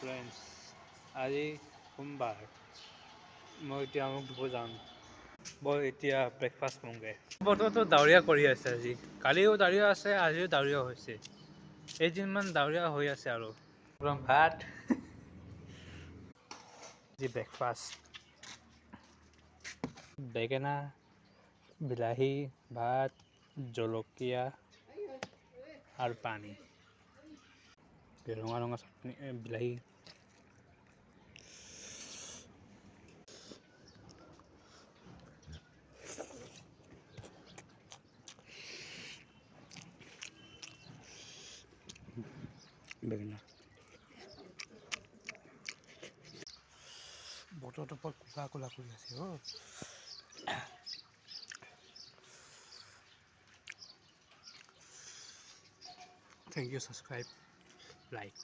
Friends আজি সোমবাৰ মই এতিয়া মোক ধুব যাম মই এতিয়া ব্ৰেকফাষ্ট কৰোঁগৈ বতৰটো ডাৱৰীয়া কৰি আছে আজি কালিও ডাৱৰীয়া আছে আজিও ডাৱৰীয়া হৈছে এদিনমান ডাৱৰীয়া হৈ আছে আৰু ভাত যি ব্ৰেকফাষ্ট বেঙেনা বিলাহী ভাত জলকীয়া আৰু পানী ৰঙা ৰঙা চাটনি বিলাহী বেঙেনা বতৰটো বৰ কোলা কোলা কৰি আছে Thank you, subscribe, like.